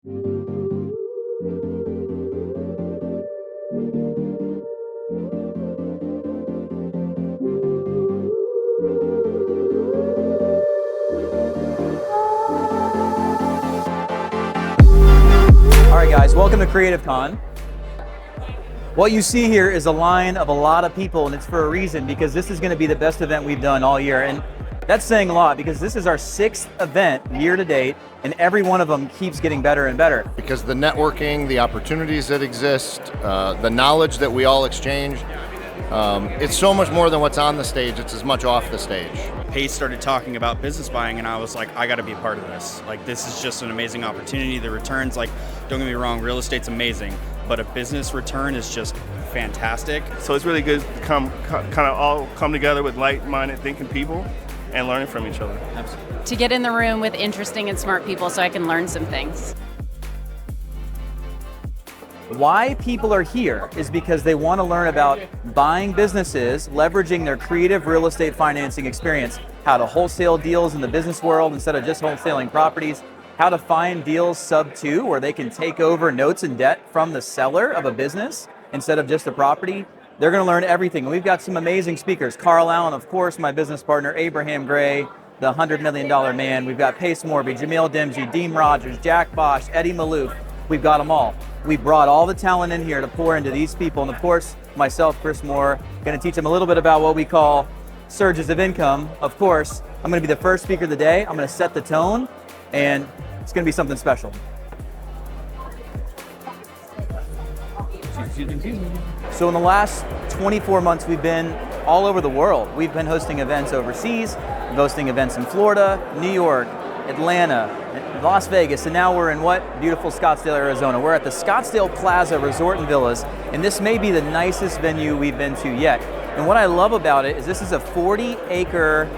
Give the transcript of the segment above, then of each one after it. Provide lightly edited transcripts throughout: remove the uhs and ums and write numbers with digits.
All right, guys, welcome to CreativeCon. What you see here is a line of a lot of people, and it's for a reason, because this is going to be the best event we've done all year. And that's saying a lot, because this is our 6th event year to date, and every one of them keeps getting better and better. Because the networking, the opportunities that exist, the knowledge that we all exchange, it's so much more than what's on the stage, it's as much off the stage. Pace started talking about business buying, and I was like, I got to be a part of this. Like, this is just an amazing opportunity. The returns, like, don't get me wrong, real estate's amazing, but a business return is just fantastic. So it's really good to kind of all come together with like-minded thinking people and learning from each other. Absolutely. To get in the room with interesting and smart people so I can learn some things. Why people are here is because they want to learn about buying businesses, leveraging their creative real estate financing experience, how to wholesale deals in the business world instead of just wholesaling properties, how to find deals sub 2 where they can take over notes and debt from the seller of a business instead of just a property. They're going to learn everything. We've got some amazing speakers. Carl Allen, of course, my business partner, Abraham Gray, the $100 million man. We've got Pace Morby, Jamil Dimji, Dean Rogers, Jack Bosch, Eddie Malouf. We've got them all. We brought all the talent in here to pour into these people. And of course, myself, Chris Moore, going to teach them a little bit about what we call surges of income. Of course, I'm going to be the first speaker of the day. I'm going to set the tone, and it's going to be something special. So in the last 24 months, we've been all over the world. We've been hosting events overseas, hosting events in Florida, New York, Atlanta, Las Vegas, and now we're in what? Beautiful Scottsdale, Arizona. We're at the Scottsdale Plaza Resort and Villas, and this may be the nicest venue we've been to yet. And what I love about it is this is a 40-acre,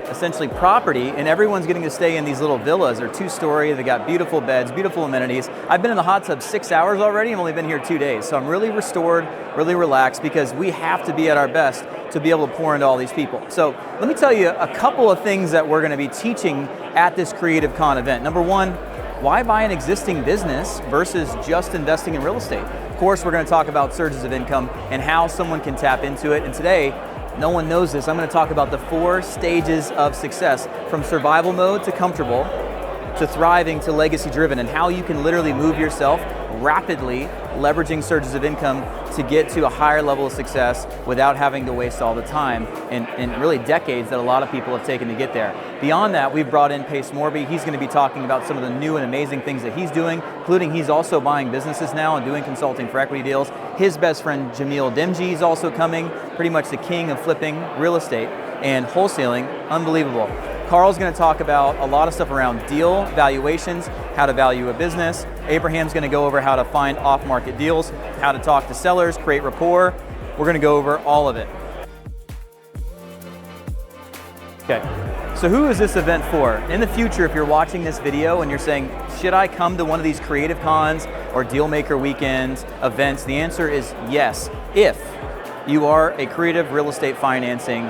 essentially, property, and everyone's getting to stay in these little villas. They're 2-story, they got beautiful beds, beautiful amenities. I've been in the hot tub 6 hours already. I've only been here 2 days, so I'm really restored, really relaxed, because we have to be at our best to be able to pour into all these people. So let me tell you a couple of things that we're going to be teaching at this CreativeCon event. Number one, why buy an existing business versus just investing in real estate? Of course, we're going to talk about surges of income and how someone can tap into it. And today, no one knows this, I'm going to talk about the 4 stages of success, from survival mode to comfortable, to thriving to legacy driven, and how you can literally move yourself rapidly, leveraging surges of income to get to a higher level of success without having to waste all the time and really decades that a lot of people have taken to get there. Beyond that, we've brought in Pace Morby. He's going to be talking about some of the new and amazing things that he's doing, including he's also buying businesses now and doing consulting for equity deals. His best friend Jamil Dimji is also coming, pretty much the king of flipping real estate and wholesaling. Unbelievable. Carl's going to talk about a lot of stuff around deal valuations, how to value a business. Abraham's going to go over how to find off-market deals, how to talk to sellers, create rapport. We're going to go over all of it. Okay, so who is this event for? In the future, if you're watching this video and you're saying, should I come to one of these CreativeCons or Dealmaker weekends events? The answer is yes, if you are a creative real estate financing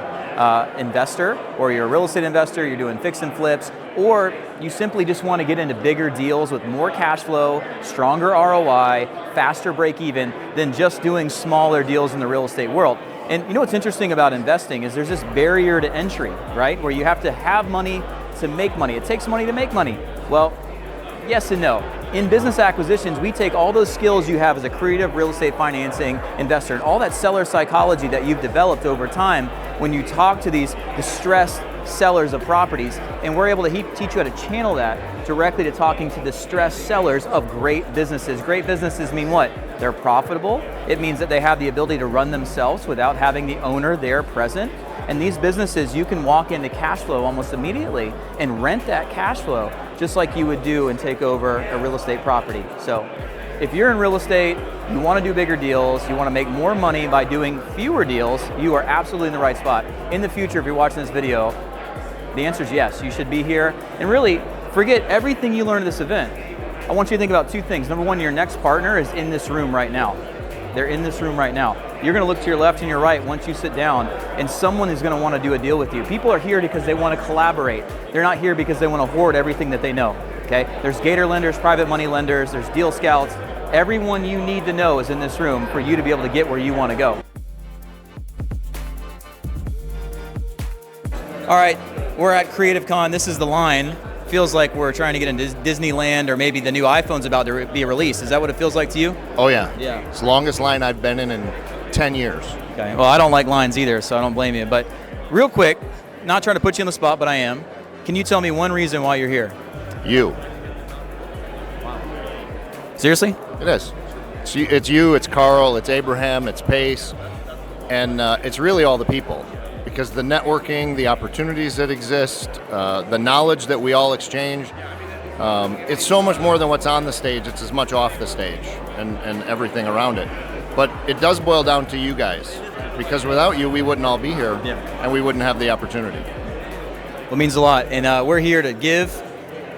investor, or you're a real estate investor, you're doing fix and flips, or you simply just want to get into bigger deals with more cash flow, stronger ROI, faster break even than just doing smaller deals in the real estate world. And you know what's interesting about investing is there's this barrier to entry, right? Where you have to have money to make money. It takes money to make money. Well, yes and no. In business acquisitions, we take all those skills you have as a creative real estate financing investor and all that seller psychology that you've developed over time when you talk to these distressed sellers of properties, and we're able to teach you how to channel that directly to talking to distressed sellers of great businesses. Great businesses mean what? They're profitable. It means that they have the ability to run themselves without having the owner there present. And these businesses, you can walk into cash flow almost immediately and rent that cash flow just like you would do and take over a real estate property. So if you're in real estate, you want to do bigger deals, you want to make more money by doing fewer deals, you are absolutely in the right spot. In the future, if you're watching this video, the answer is yes, you should be here. And really, forget everything you learned at this event. I want you to think about 2 things. Number 1, your next partner is in this room right now. They're in this room right now. You're going to look to your left and your right once you sit down, and someone is going to want to do a deal with you. People are here because they want to collaborate. They're not here because they want to hoard everything that they know. Okay, there's Gator lenders, private money lenders, there's deal scouts. Everyone you need to know is in this room for you to be able to get where you want to go. All right, we're at CreativeCon. This is the line. Feels like we're trying to get into Disneyland, or maybe the new iPhone's about to be released. Is that what it feels like to you? Oh yeah. Yeah. It's the longest line I've been in 10 years. Okay. Well, I don't like lines either, so I don't blame you. But real quick, not trying to put you on the spot, but I am. Can you tell me one reason why you're here? You. Seriously? It is. It's you, it's Carl, it's Abraham, it's Pace, and it's really all the people. Because the networking, the opportunities that exist, the knowledge that we all exchange, it's so much more than what's on the stage. It's as much off the stage and everything around it. But it does boil down to you guys. Because without you, we wouldn't all be here, and we wouldn't have the opportunity. Well, it means a lot. And we're here to give,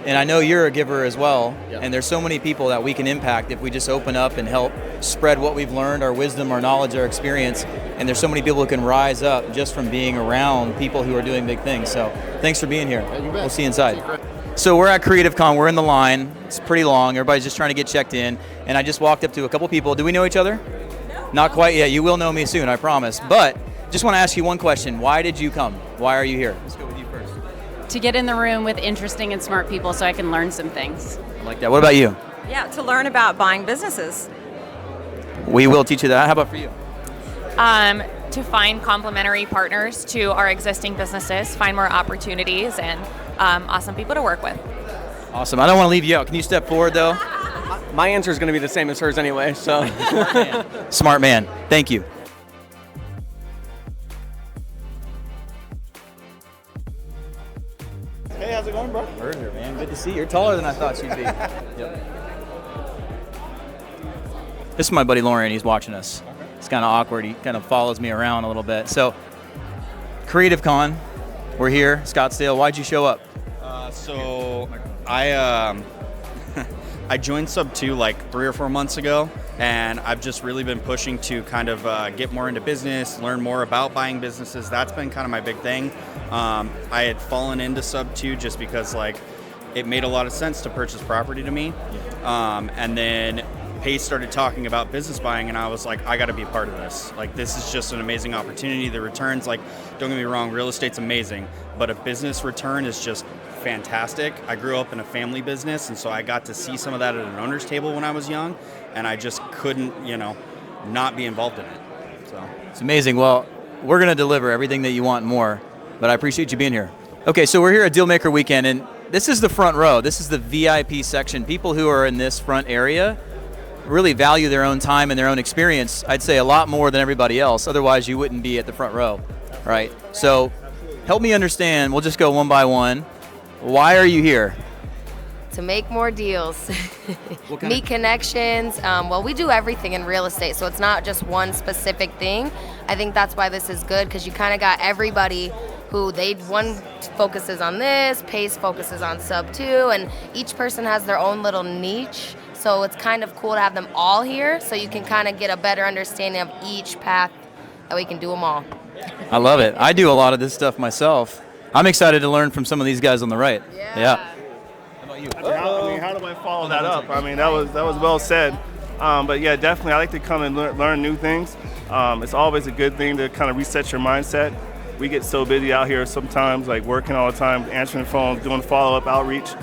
and I know you're a giver as well. Yeah. And there's so many people that we can impact if we just open up and help spread what we've learned, our wisdom, our knowledge, our experience. And there's so many people who can rise up just from being around people who are doing big things. So thanks for being here. Yeah, you bet. We'll see you inside. So we're at CreativeCon. We're in the line. It's pretty long. Everybody's just trying to get checked in. And I just walked up to a couple people. Do we know each other? No. Not quite yet. You will know me soon, I promise. But just want to ask you one question. Why did you come? Why are you here? Let's go with you first. To get in the room with interesting and smart people so I can learn some things. I like that. What about you? Yeah, to learn about buying businesses. We will teach you that. How about for you? To find complementary partners to our existing businesses, find more opportunities, and awesome people to work with. Awesome. I don't want to leave you out. Can you step forward, though? My answer is going to be the same as hers anyway, so. Smart man. Thank you. Hey, how's it going, bro? Burger, man. Good to see you. You're taller than I thought you'd be. Yep. This is my buddy Lauren. He's watching us. It's kind of awkward. He kind of follows me around a little bit. So, CreativeCon, we're here, Scottsdale. Why'd you show up? So I I joined Sub 2 like 3 or 4 months ago, and I've just really been pushing to kind of get more into business, learn more about buying businesses. That's been kind of my big thing. I had fallen into Sub 2 just because like it made a lot of sense to purchase property to me, and then Pace started talking about business buying, and I was like, I got to be a part of this. Like, this is just an amazing opportunity. The returns, like, don't get me wrong, real estate's amazing, but a business return is just fantastic. I grew up in a family business, and so I got to see some of that at an owner's table when I was young, and I just couldn't, not be involved in it. So it's amazing. Well, we're going to deliver everything that you want and more, but I appreciate you being here. Okay, so we're here at Dealmaker Weekend, and this is the front row. This is the VIP section. People who are in this front area really value their own time and their own experience, I'd say a lot more than everybody else. Otherwise, you wouldn't be at the front row, right? So help me understand. We'll just go one by one. Why are you here? To make more deals, meet connections. Well, we do everything in real estate, so it's not just one specific thing. I think that's why this is good, because you kind of got everybody who one focuses on this, Pace focuses on Sub 2, and each person has their own little niche. So it's kind of cool to have them all here, so you can kind of get a better understanding of each path, that we can do them all. I love it. I do a lot of this stuff myself. I'm excited to learn from some of these guys on the right. Yeah. How about you? How do I follow that up? I mean, that was well said. But yeah, definitely, I like to come and learn new things. It's always a good thing to kind of reset your mindset. We get so busy out here sometimes, like working all the time, answering the phone, doing follow-up outreach.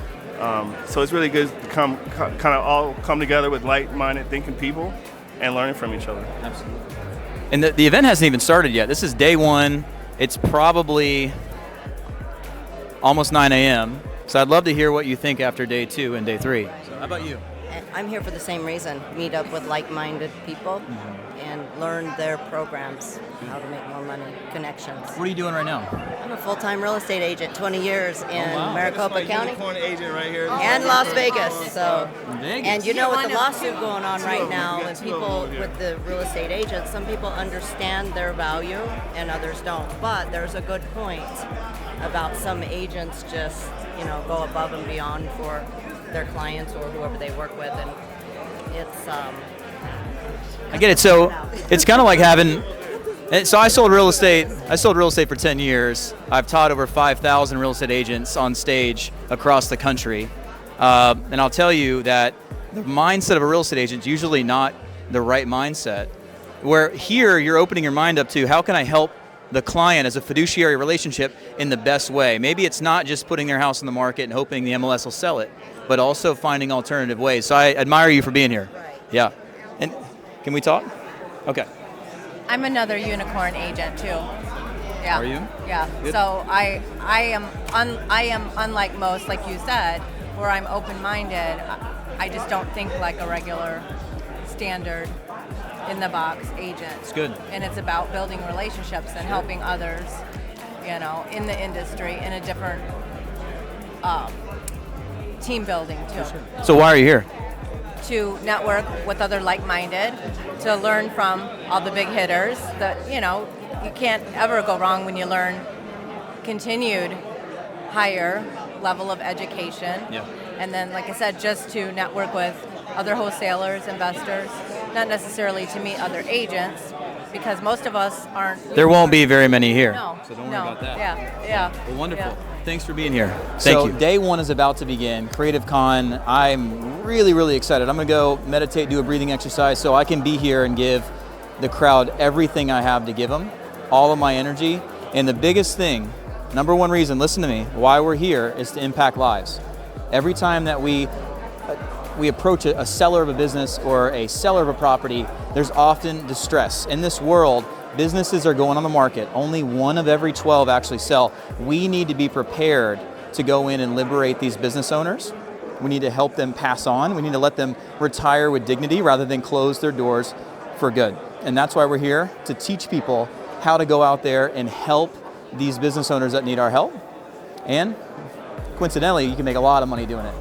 So it's really good to kind of all come together with like-minded thinking people and learning from each other. Absolutely. And the event hasn't even started yet. This is day one. It's probably almost 9 a.m. So I'd love to hear what you think after day 2 and day 3. So how about you? I'm here for the same reason, meet up with like-minded people and learn their programs, how to make more money, connections. What are you doing right now? I'm a full-time real estate agent, 20 years in Maricopa County Agent right here. and Las Vegas. So, Vegas. and with the lawsuit going on right now, and people with the real estate agents, some people understand their value and others don't. But there's a good point about some agents just, go above and beyond for their clients or whoever they work with, and it's I get it. So it's kind of like having. So I sold real estate. I sold real estate for 10 years. I've taught over 5,000 real estate agents on stage across the country. And I'll tell you that the mindset of a real estate agent is usually not the right mindset. Where here you're opening your mind up to how can I help the client as a fiduciary relationship in the best way. Maybe it's not just putting their house on the market and hoping the MLS will sell it, but also finding alternative ways. So I admire you for being here. Right. Yeah. And can we talk? Okay. I'm another unicorn agent too. Yeah. Are you? Yeah. Good. So I am unlike most, like you said, where I'm open-minded. I just don't think like a regular standard in the box agent. It's good. And it's about building relationships and helping others, in the industry in a different team building too. So why are you here? To network with other like-minded, to learn from all the big hitters. That you can't ever go wrong when you learn continued higher level of education. Yeah. And then, like I said, just to network with other wholesalers, investors, not necessarily to meet other agents, because most of us aren't. There won't be very many here. No. So don't worry about that. Yeah. Well, wonderful. Yeah. Thanks for being here. Thank you. Day one is about to begin. CreativeCon. I'm really, really excited. I'm going to go meditate, do a breathing exercise so I can be here and give the crowd everything I have to give them, all of my energy. And the biggest thing, number one reason, listen to me, why we're here is to impact lives. Every time that we approach a seller of a business or a seller of a property, there's often distress. In this world, businesses are going on the market. Only 1 of every 12 actually sell. We need to be prepared to go in and liberate these business owners. We need to help them pass on. We need to let them retire with dignity rather than close their doors for good. And that's why we're here, to teach people how to go out there and help these business owners that need our help. And coincidentally, you can make a lot of money doing it.